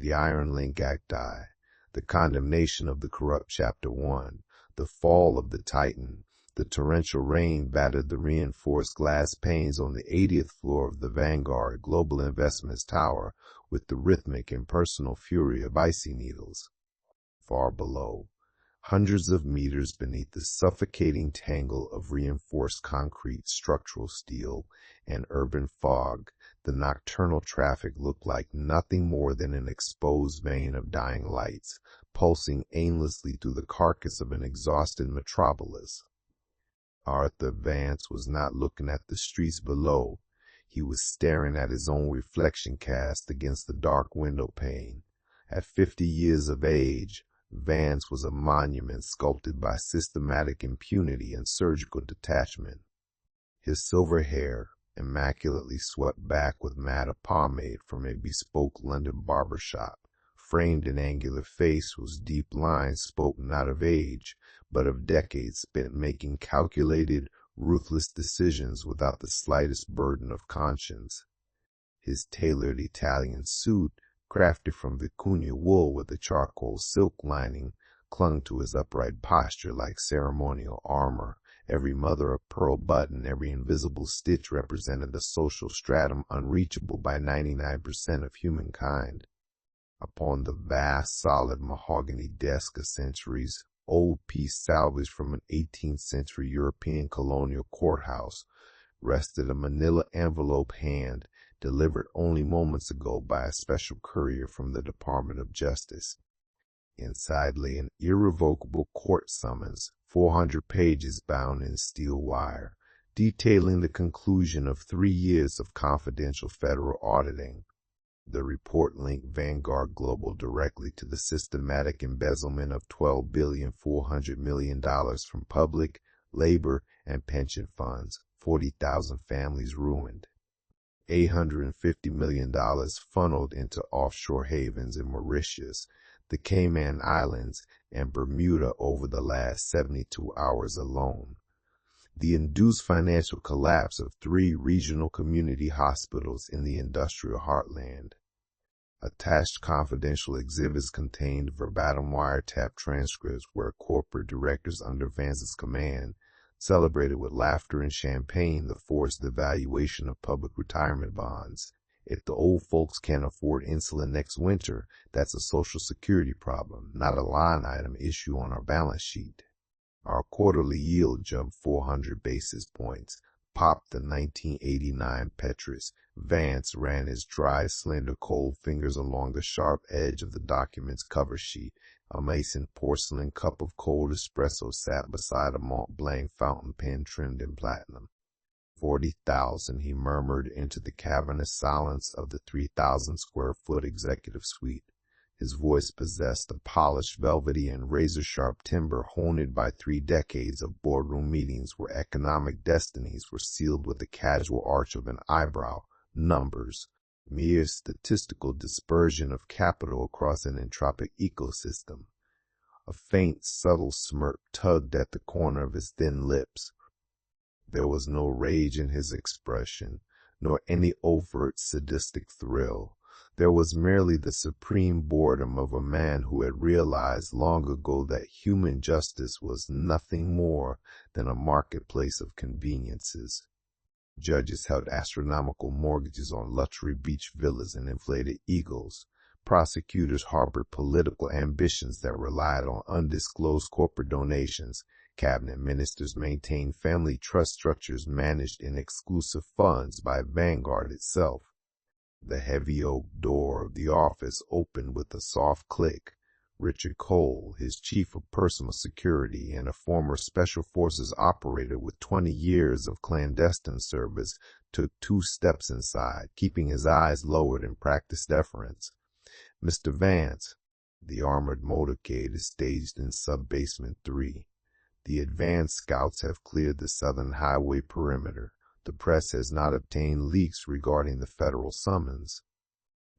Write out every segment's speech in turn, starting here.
The Iron Link Acti, the condemnation of the corrupt Chapter 1, the fall of the Titan. The torrential rain battered the reinforced glass panes on the 80th floor of the Vanguard Global Investments Tower with the rhythmic, impersonal fury of icy needles. Far below, hundreds of meters beneath the suffocating tangle of reinforced concrete, structural steel, and urban fog, the nocturnal traffic looked like nothing more than an exposed vein of dying lights, pulsing aimlessly through the carcass of an exhausted metropolis. Arthur Vance was not looking at the streets below. He was staring at his own reflection cast against the dark window pane. At 50 years of age, Vance was a monument sculpted by systematic impunity and surgical detachment. His silver hair, immaculately swept back with madder pomade from a bespoke London barber shop, framed an angular face whose deep lines spoke not of age, but of decades spent making calculated, ruthless decisions without the slightest burden of conscience. His tailored Italian suit, crafted from vicuña wool with a charcoal silk lining, clung to his upright posture like ceremonial armor. Every mother-of-pearl button, every invisible stitch represented a social stratum unreachable by 99% of humankind. Upon the vast, solid mahogany desk, a centuries old piece salvaged from an 18th century European colonial courthouse, rested a manila envelope hand delivered only moments ago by a special courier from the Department of Justice. Inside lay an irrevocable court summons, 400 pages bound in steel wire, detailing the conclusion of 3 years of confidential federal auditing. The report linked Vanguard Global directly to the systematic embezzlement of $12.4 billion from public, labor, and pension funds, 40,000 families ruined. $850 million funneled into offshore havens in Mauritius, the Cayman Islands, and Bermuda over the last 72 hours alone. The induced financial collapse of 3 regional community hospitals in the industrial heartland. Attached confidential exhibits contained verbatim wiretap transcripts where corporate directors under Vance's command celebrated with laughter and champagne the forced devaluation of public retirement bonds. If the old folks can't afford insulin next winter, that's a Social Security problem, not a line item issue on our balance sheet. Our quarterly yield jumped 400 basis points, popped the 1989 Petrus. Vance ran his dry, slender, cold fingers along the sharp edge of the document's cover sheet. A Mason porcelain cup of cold espresso sat beside a Mont Blanc fountain pen trimmed in platinum. 40,000, he murmured into the cavernous silence of the 3,000-square-foot executive suite. His voice possessed a polished, velvety, and razor-sharp timbre honed by 3 decades of boardroom meetings where economic destinies were sealed with the casual arch of an eyebrow. Numbers, mere statistical dispersion of capital across an entropic ecosystem. A faint, subtle smirk tugged at the corner of his thin lips. There was no rage in his expression, nor any overt sadistic thrill. There was merely the supreme boredom of a man who had realized long ago that human justice was nothing more than a marketplace of conveniences. Judges held astronomical mortgages on luxury beach villas and inflated egos. Prosecutors harbored political ambitions that relied on undisclosed corporate donations. Cabinet ministers maintained family trust structures managed in exclusive funds by Vanguard itself. The heavy oak door of the office opened with a soft click. Richard Cole, his chief of personal security and a former Special Forces operator with 20 years of clandestine service, took 2 steps inside, keeping his eyes lowered in practiced deference. Mr. Vance, the armored motorcade is staged in Sub-Basement 3. The advanced scouts have cleared the southern highway perimeter. The press has not obtained leaks regarding the federal summons.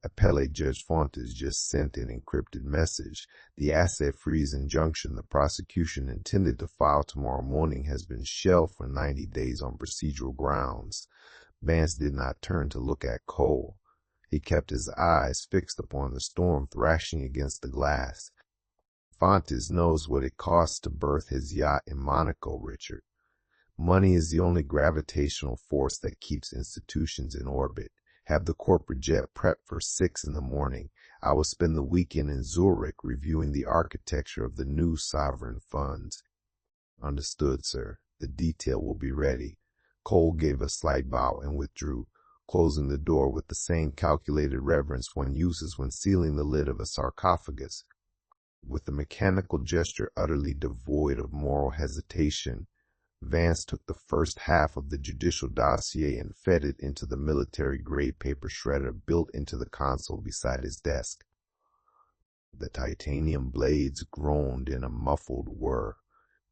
Appellate Judge Fontes just sent an encrypted message. The asset freeze injunction the prosecution intended to file tomorrow morning has been shelved for 90 days on procedural grounds. Vance did not turn to look at Cole. He kept his eyes fixed upon the storm thrashing against the glass. Vance knows what it costs to berth his yacht in Monaco, Richard. Money is the only gravitational force that keeps institutions in orbit. Have the corporate jet prepped for 6 in the morning. I will spend the weekend in Zurich reviewing the architecture of the new sovereign funds. Understood, sir. The detail will be ready. Cole gave a slight bow and withdrew, closing the door with the same calculated reverence one uses when sealing the lid of a sarcophagus. With a mechanical gesture utterly devoid of moral hesitation, Vance took the first half of the judicial dossier and fed it into the military-grade paper shredder built into the console beside his desk. The titanium blades groaned in a muffled whir,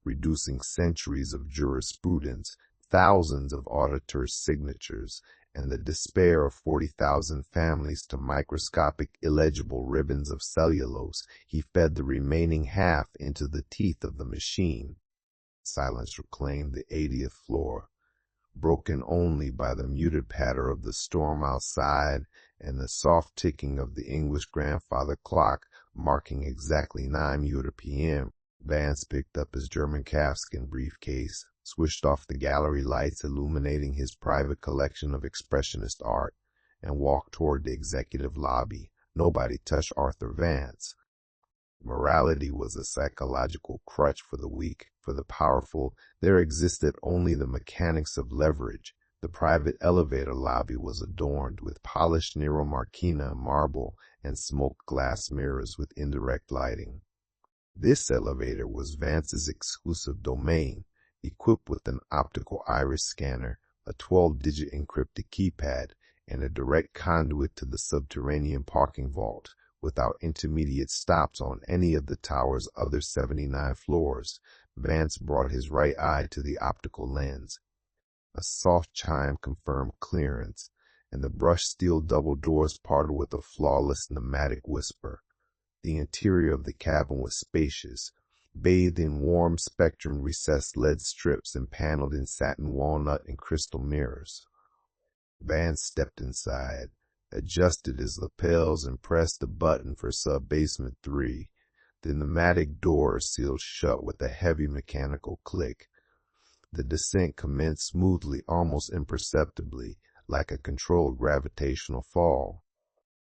reducing centuries of jurisprudence, thousands of auditors' signatures, and the despair of 40,000 families to microscopic illegible ribbons of cellulose. He fed the remaining half into the teeth of the machine. Silence reclaimed the 80th floor, broken only by the muted patter of the storm outside and the soft ticking of the English grandfather clock marking exactly 9 p.m. Vance picked up his German calfskin briefcase, switched off the gallery lights illuminating his private collection of expressionist art, and walked toward the executive lobby. Nobody touched Arthur Vance. Morality was a psychological crutch for the weak. For the powerful, there existed only the mechanics of leverage. The private elevator lobby was adorned with polished Nero Marquina marble and smoked glass mirrors with indirect lighting. This elevator was Vance's exclusive domain, equipped with an optical iris scanner, a 12-digit encrypted keypad, and a direct conduit to the subterranean parking vault, without intermediate stops on any of the tower's other 79 floors. Vance brought his right eye to the optical lens. A soft chime confirmed clearance, and the brushed steel double doors parted with a flawless pneumatic whisper. The interior of the cabin was spacious, bathed in warm spectrum recessed lead strips and paneled in satin walnut and crystal mirrors. Vance stepped inside, adjusted his lapels, and pressed the button for sub-basement 3. The pneumatic doors sealed shut with a heavy mechanical click. The descent commenced smoothly, almost imperceptibly, like a controlled gravitational fall.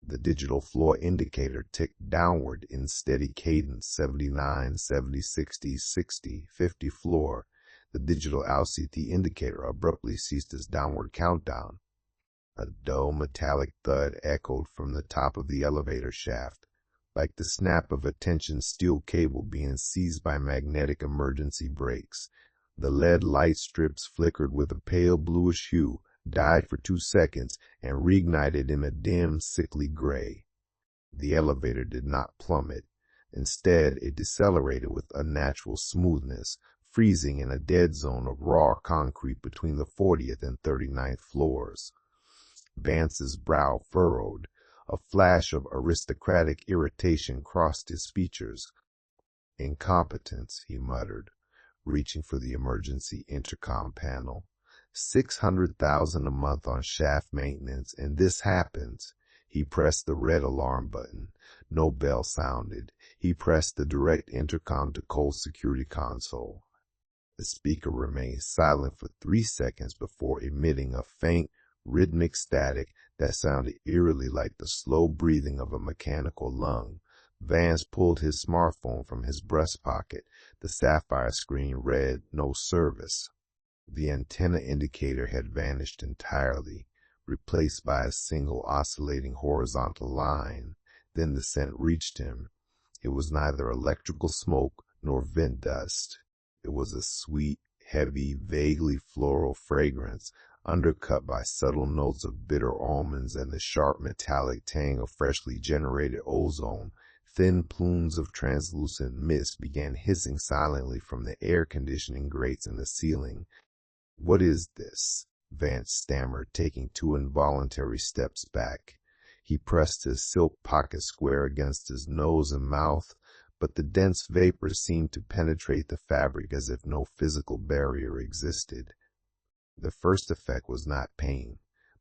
The digital floor indicator ticked downward in steady cadence, 79, 70, 60, 60, 50 floor. The digital LCD indicator abruptly ceased its downward countdown. A dull metallic thud echoed from the top of the elevator shaft, like the snap of a tensioned steel cable being seized by magnetic emergency brakes. The lead light strips flickered with a pale bluish hue, died for 2 seconds, and reignited in a dim, sickly gray. The elevator did not plummet. Instead, it decelerated with unnatural smoothness, freezing in a dead zone of raw concrete between the 40th and 39th floors. Vance's brow furrowed. A flash of aristocratic irritation crossed his features. Incompetence, he muttered, reaching for the emergency intercom panel. 600,000 a month on shaft maintenance, and this happens. He pressed the red alarm button. No bell sounded. He pressed the direct intercom to Cole's security console. The speaker remained silent for 3 seconds before emitting a faint, rhythmic static that sounded eerily like the slow breathing of a mechanical lung. Vance pulled his smartphone from his breast pocket. The sapphire screen read, "No service." The antenna indicator had vanished entirely, replaced by a single oscillating horizontal line. Then the scent reached him. It was neither electrical smoke nor vent dust. It was a sweet, heavy, vaguely floral fragrance, undercut by subtle notes of bitter almonds and the sharp metallic tang of freshly generated ozone. Thin plumes of translucent mist began hissing silently from the air conditioning grates in the ceiling. "What is this?" Vance stammered, taking 2 involuntary steps back. He pressed his silk pocket square against his nose and mouth, but the dense vapor seemed to penetrate the fabric as if no physical barrier existed. The first effect was not pain,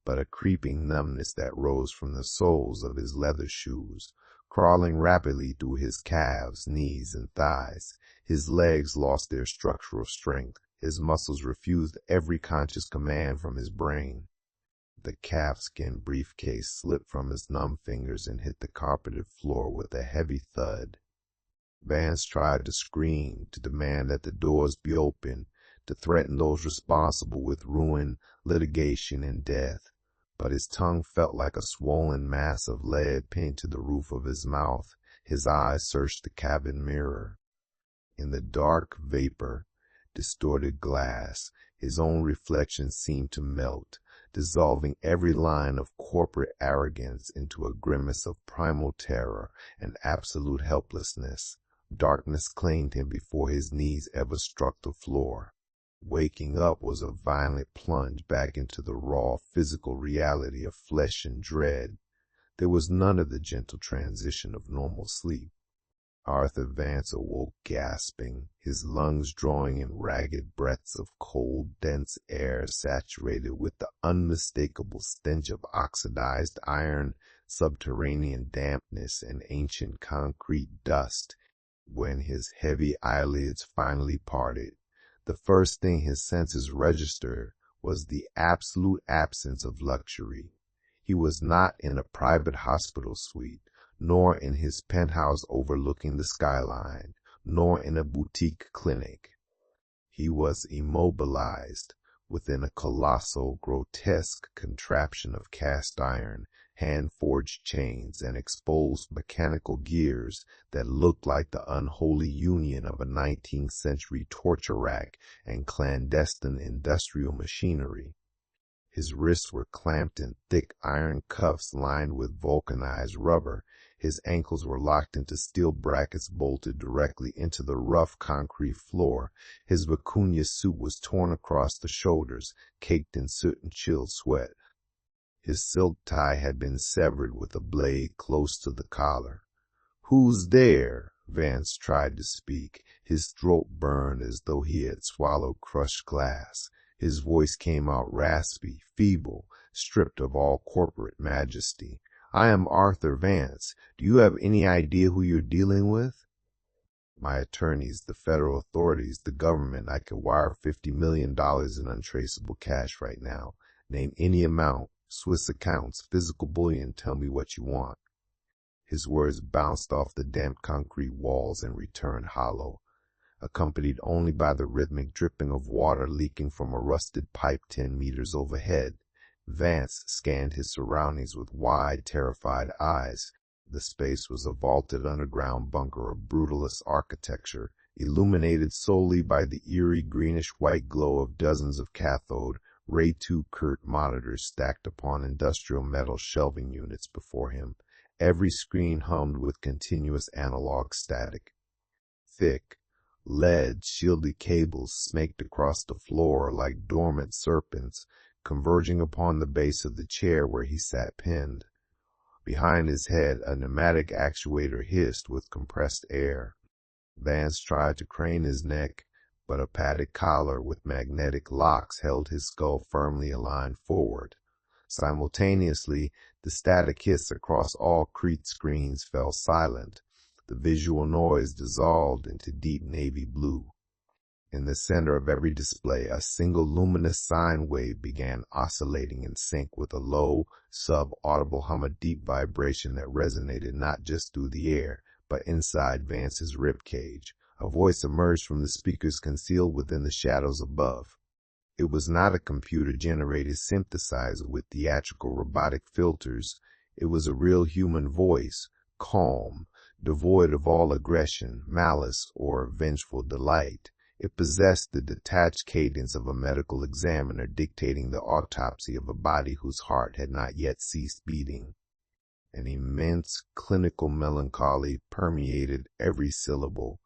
but a creeping numbness that rose from the soles of his leather shoes, crawling rapidly through his calves, knees, and thighs. His legs lost their structural strength. His muscles refused every conscious command from his brain. The calfskin briefcase slipped from his numb fingers and hit the carpeted floor with a heavy thud. Vance tried to scream, to demand that the doors be opened, to threaten those responsible with ruin, litigation, and death, but his tongue felt like a swollen mass of lead pinned to the roof of his mouth. His eyes searched the cabin mirror. In the dark vapor, distorted glass, his own reflection seemed to melt, dissolving every line of corporate arrogance into a grimace of primal terror and absolute helplessness. Darkness claimed him before his knees ever struck the floor. Waking up was a violent plunge back into the raw physical reality of flesh and dread. There was none of the gentle transition of normal sleep. Arthur Vance awoke gasping, his lungs drawing in ragged breaths of cold, dense air saturated with the unmistakable stench of oxidized iron, subterranean dampness, and ancient concrete dust. When his heavy eyelids finally parted, the first thing his senses registered was the absolute absence of luxury. He was not in a private hospital suite, nor in his penthouse overlooking the skyline, nor in a boutique clinic. He was immobilized within a colossal, grotesque contraption of cast iron, hand-forged chains, and exposed mechanical gears that looked like the unholy union of a 19th century torture rack and clandestine industrial machinery. His wrists were clamped in thick iron cuffs lined with vulcanized rubber. His ankles were locked into steel brackets bolted directly into the rough concrete floor. His vicuña suit was torn across the shoulders, caked in soot and chilled sweat. His silk tie had been severed with a blade close to the collar. "Who's there?" Vance tried to speak. His throat burned as though he had swallowed crushed glass. His voice came out raspy, feeble, stripped of all corporate majesty. "I am Arthur Vance. Do you have any idea who you're dealing with?" "My attorneys, the federal authorities, the government. I could wire $50 million in untraceable cash right now. Name any amount. Swiss accounts, physical bullion. Tell me what you want." His words bounced off the damp concrete walls and returned hollow, accompanied only by the rhythmic dripping of water leaking from a rusted pipe 10 meters overhead. Vance scanned his surroundings with wide, terrified eyes. The space was a vaulted underground bunker of brutalist architecture, illuminated solely by the eerie greenish-white glow of dozens of cathode, ray tube Kurt monitors stacked upon industrial metal shelving units before him. Every screen hummed with continuous analog static. Thick, lead-shielded cables snaked across the floor like dormant serpents, converging upon the base of the chair where he sat pinned. Behind his head, a pneumatic actuator hissed with compressed air. Vance tried to crane his neck, but a padded collar with magnetic locks held his skull firmly aligned forward. Simultaneously, the static hiss across all Crete screens fell silent. The visual noise dissolved into deep navy blue. In the center of every display, a single luminous sine wave began oscillating in sync with a low, sub-audible hum, a deep vibration that resonated not just through the air, but inside Vance's ribcage. A voice emerged from the speakers concealed within the shadows above. It was not a computer-generated synthesizer with theatrical robotic filters. It was a real human voice, calm, devoid of all aggression, malice, or vengeful delight. It possessed the detached cadence of a medical examiner dictating the autopsy of a body whose heart had not yet ceased beating. An immense clinical melancholy permeated every syllable.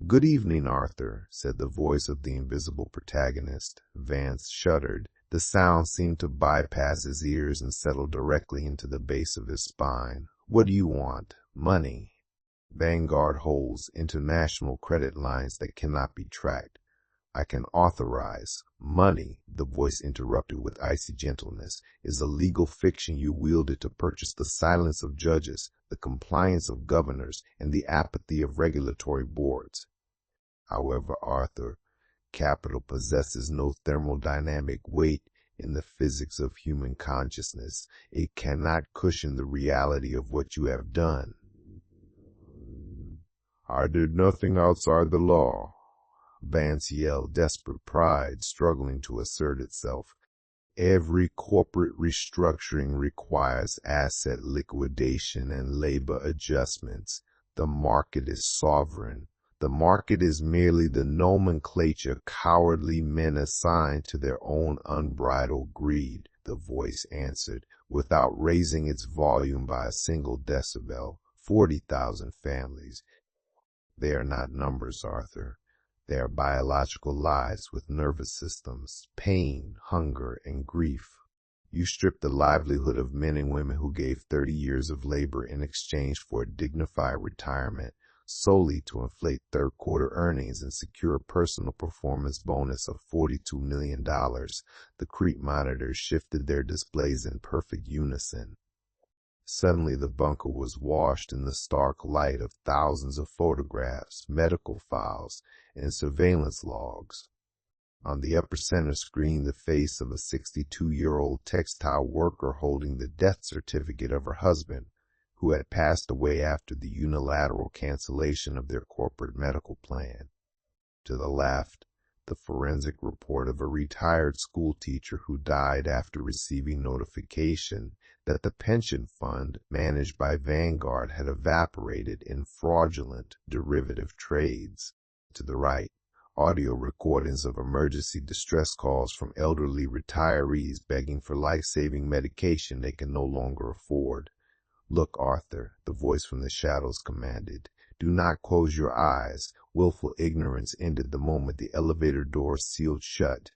"Good evening, Arthur," said the voice of the invisible protagonist. Vance shuddered. The sound seemed to bypass his ears and settle directly into the base of his spine. "What do you want?" "Money. Vanguard holds international credit lines that cannot be tracked. I can authorize Money, the voice interrupted with icy gentleness, is a legal fiction you wielded to purchase the silence of judges, the compliance of governors, and the apathy of regulatory boards. However, Arthur, capital possesses no thermodynamic weight in the physics of human consciousness. It cannot cushion the reality of what you have done. I did nothing outside the law, Vance yelled, desperate pride struggling to assert itself. Every corporate restructuring requires asset liquidation and labor adjustments. The market is sovereign. The market is merely the nomenclature cowardly men assign to their own unbridled greed, the voice answered, without raising its volume by a single decibel. 40,000 families. They are not numbers, Arthur. They are biological lives with nervous systems, pain, hunger, and grief. You strip the livelihood of men and women who gave 30 years of labor in exchange for a dignified retirement, solely to inflate third-quarter earnings and secure a personal performance bonus of $42 million. The creep monitors shifted their displays in perfect unison. Suddenly the bunker was washed in the stark light of thousands of photographs, medical files, and surveillance logs. On the upper center screen, the face of a 62-year-old textile worker holding the death certificate of her husband, who had passed away after the unilateral cancellation of their corporate medical plan. To the left, the forensic report of a retired schoolteacher who died after receiving notification that the pension fund managed by Vanguard had evaporated in fraudulent derivative trades. To the right, audio recordings of emergency distress calls from elderly retirees begging for life-saving medication they can no longer afford. Look, Arthur, the voice from the shadows commanded. Do not close your eyes. Willful ignorance ended the moment the elevator door sealed shut.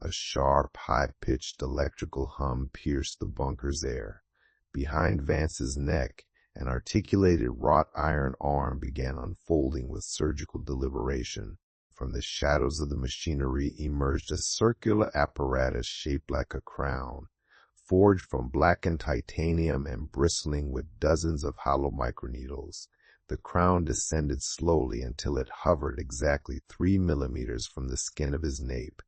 A sharp, high-pitched electrical hum pierced the bunker's air. Behind Vance's neck, an articulated wrought iron arm began unfolding with surgical deliberation. From the shadows of the machinery emerged a circular apparatus shaped like a crown, forged from blackened titanium and bristling with dozens of hollow microneedles. The crown descended slowly until it hovered exactly 3 millimeters from the skin of his nape.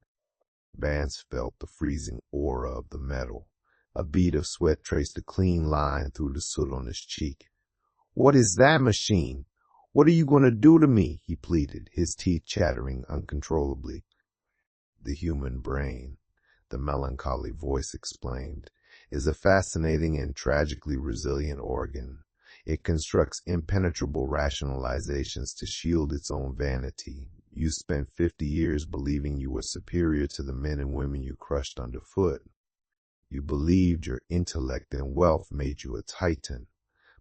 Vance felt the freezing aura of the metal. A bead of sweat traced a clean line through the soot on his cheek. "What is that machine? What are you going to do to me?" he pleaded, his teeth chattering uncontrollably. "The human brain," the melancholy voice explained, "is a fascinating and tragically resilient organ. It constructs impenetrable rationalizations to shield its own vanity. You spent 50 years believing you were superior to the men and women you crushed underfoot. You believed your intellect and wealth made you a titan.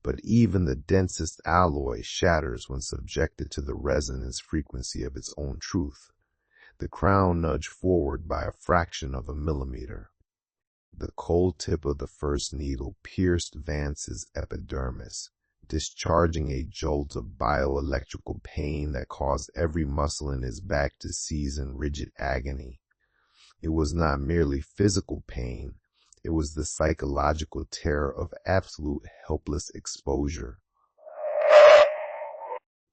But even the densest alloy shatters when subjected to the resonance frequency of its own truth. The crown nudged forward by a fraction of a millimeter. The cold tip of the first needle pierced Vance's epidermis, discharging a jolt of bioelectrical pain that caused every muscle in his back to seize in rigid agony. It was not merely physical pain. It was the psychological terror of absolute helpless exposure.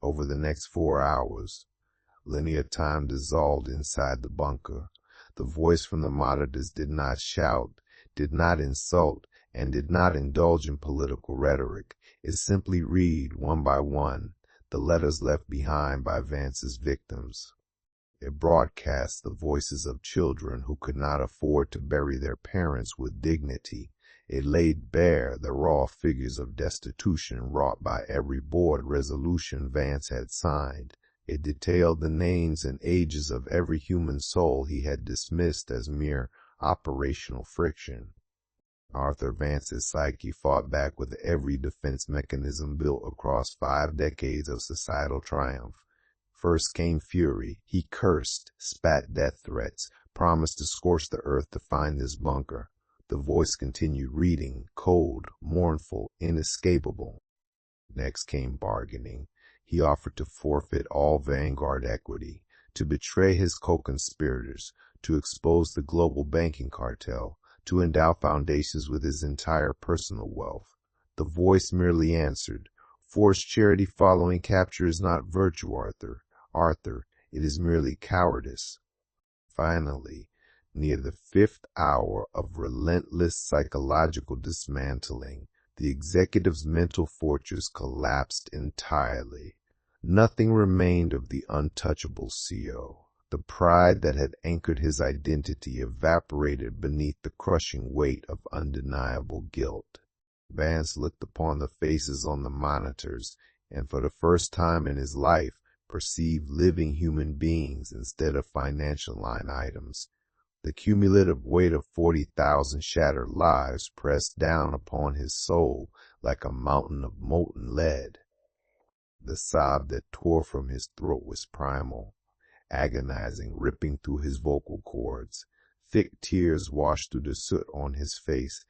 Over the next 4 hours, linear time dissolved inside the bunker. The voice from the monitors did not shout, did not insult, and did not indulge in political rhetoric. It simply read, one by one, the letters left behind by Vance's victims. It broadcast the voices of children who could not afford to bury their parents with dignity. It laid bare the raw figures of destitution wrought by every board resolution Vance had signed. It detailed the names and ages of every human soul he had dismissed as mere operational friction. Arthur Vance's psyche fought back with every defense mechanism built across 5 decades of societal triumph. First came fury. He cursed, spat death threats, promised to scorch the earth to find this bunker. The voice continued reading, cold, mournful, inescapable. Next came bargaining. He offered to forfeit all Vanguard equity, to betray his co-conspirators, to expose the global banking cartel, to endow foundations with his entire personal wealth. The voice merely answered, "Forced charity following capture is not virtue, Arthur. Arthur, it is merely cowardice." Finally, near the fifth hour of relentless psychological dismantling, the executive's mental fortress collapsed entirely. Nothing remained of the untouchable CO. The pride that had anchored his identity evaporated beneath the crushing weight of undeniable guilt. Vance looked upon the faces on the monitors, and for the first time in his life perceived living human beings instead of financial line items. The cumulative weight of 40,000 shattered lives pressed down upon his soul like a mountain of molten lead. The sob that tore from his throat was primal, agonizing, ripping through his vocal cords. Thick tears washed through the soot on his face.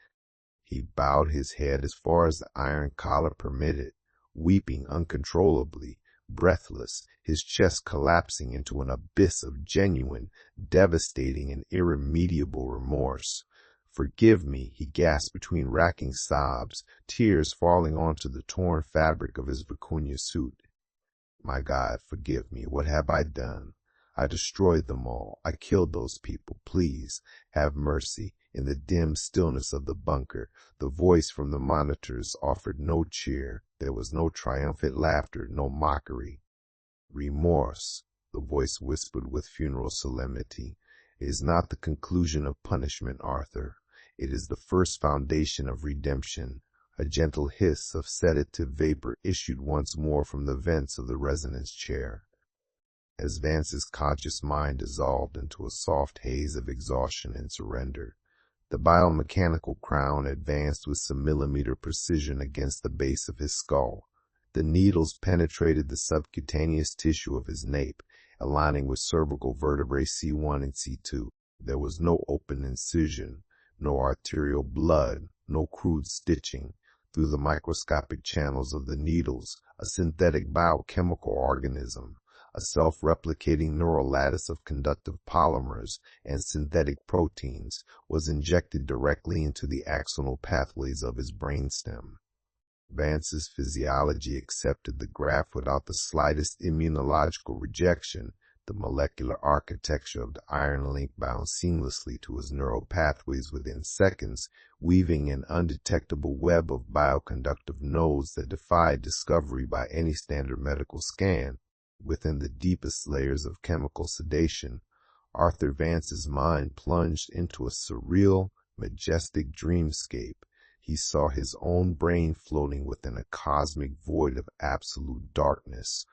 He bowed his head as far as the iron collar permitted, weeping uncontrollably, breathless, his chest collapsing into an abyss of genuine, devastating, and irremediable remorse. "Forgive me," he gasped between racking sobs, tears falling onto the torn fabric of his vicuña suit. "My God, forgive me. What have I done? I destroyed them all. I killed those people. Please, have mercy." In the dim stillness of the bunker, the voice from the monitors offered no cheer. There was no triumphant laughter, no mockery. "Remorse," the voice whispered with funeral solemnity, "is not the conclusion of punishment, Arthur. It is the first foundation of redemption." A gentle hiss of sedative vapor issued once more from the vents of the resonance chair. As Vance's conscious mind dissolved into a soft haze of exhaustion and surrender, the biomechanical crown advanced with some millimeter precision against the base of his skull. The needles penetrated the subcutaneous tissue of his nape, aligning with cervical vertebrae C1 and C2. There was no open incision, no arterial blood, no crude stitching. Through the microscopic channels of the needles, a synthetic biochemical organism, a self-replicating neural lattice of conductive polymers and synthetic proteins, was injected directly into the axonal pathways of his brainstem. Vance's physiology accepted the graft without the slightest immunological rejection. The molecular architecture of the iron link bound seamlessly to his neural pathways within seconds, weaving an undetectable web of bioconductive nodes that defied discovery by any standard medical scan. Within the deepest layers of chemical sedation, Arthur Vance's mind plunged into a surreal, majestic dreamscape. He saw his own brain floating within a cosmic void of absolute darkness.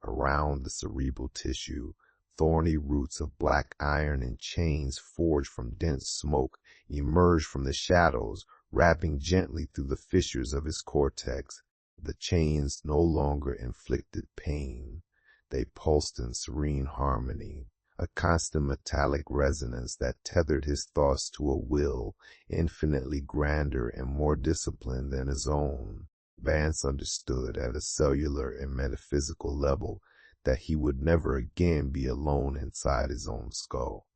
Around the cerebral tissue, thorny roots of black iron and chains forged from dense smoke emerged from the shadows, wrapping gently through the fissures of his cortex. The chains no longer inflicted pain. They pulsed in serene harmony, a constant metallic resonance that tethered his thoughts to a will infinitely grander and more disciplined than his own. Vance understood at a cellular and metaphysical level that he would never again be alone inside his own skull.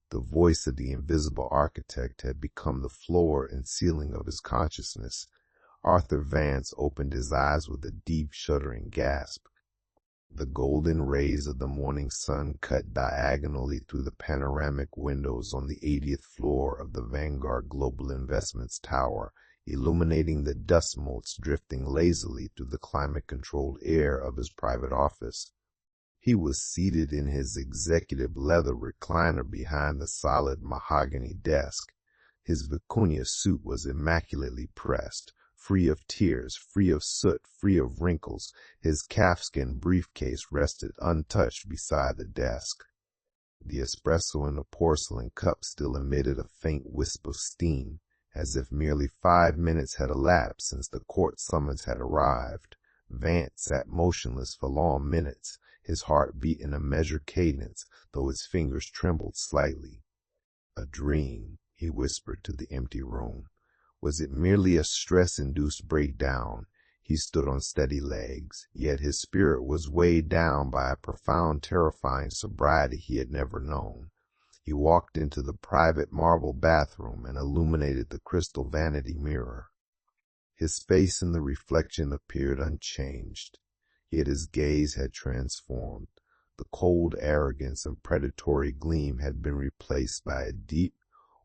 The voice of the invisible architect had become the floor and ceiling of his consciousness. Arthur Vance opened his eyes with a deep, shuddering gasp. The golden rays of the morning sun cut diagonally through the panoramic windows on the 80th floor of the Vanguard Global Investments Tower, illuminating the dust motes drifting lazily through the climate-controlled air of his private office. He was seated in his executive leather recliner behind the solid mahogany desk. His vicuña suit was immaculately pressed, free of tears, free of soot, free of wrinkles. His calfskin briefcase rested untouched beside the desk. The espresso in the porcelain cup still emitted a faint wisp of steam, as if merely 5 minutes had elapsed since the court summons had arrived. Vance sat motionless for long minutes, his heart beat in a measured cadence, though his fingers trembled slightly. "A dream," he whispered to the empty room. Was it merely a stress-induced breakdown? He stood on steady legs, yet his spirit was weighed down by a profound, terrifying sobriety he had never known. He walked into the private marble bathroom and illuminated the crystal vanity mirror. His face in the reflection appeared unchanged, yet his gaze had transformed. The cold arrogance and predatory gleam had been replaced by a deep,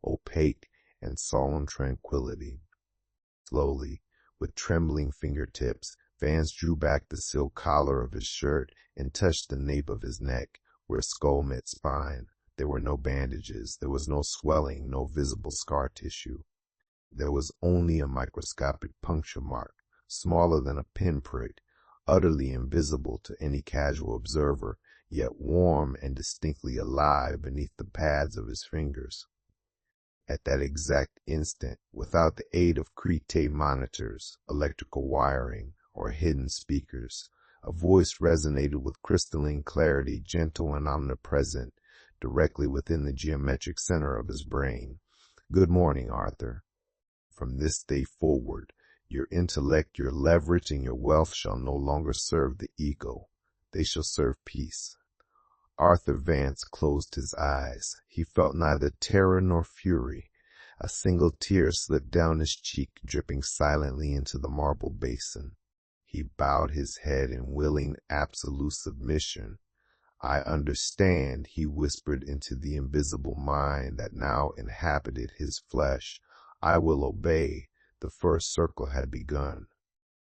opaque, and solemn tranquility. Slowly, with trembling fingertips, Vance drew back the silk collar of his shirt and touched the nape of his neck, where skull met spine. There were no bandages, there was no swelling, no visible scar tissue. There was only a microscopic puncture mark, smaller than a pinprick, utterly invisible to any casual observer, yet warm and distinctly alive beneath the pads of his fingers. At that exact instant, without the aid of Crete monitors, electrical wiring, or hidden speakers, a voice resonated with crystalline clarity, gentle and omnipresent, directly within the geometric center of his brain. "Good morning, Arthur. From this day forward, your intellect, your leverage, and your wealth shall no longer serve the ego. They shall serve peace." Arthur Vance closed his eyes. He felt neither terror nor fury. A single tear slipped down his cheek, dripping silently into the marble basin. He bowed his head in willing, absolute submission. "I understand," he whispered into the invisible mind that now inhabited his flesh. "I will obey." The first circle had begun.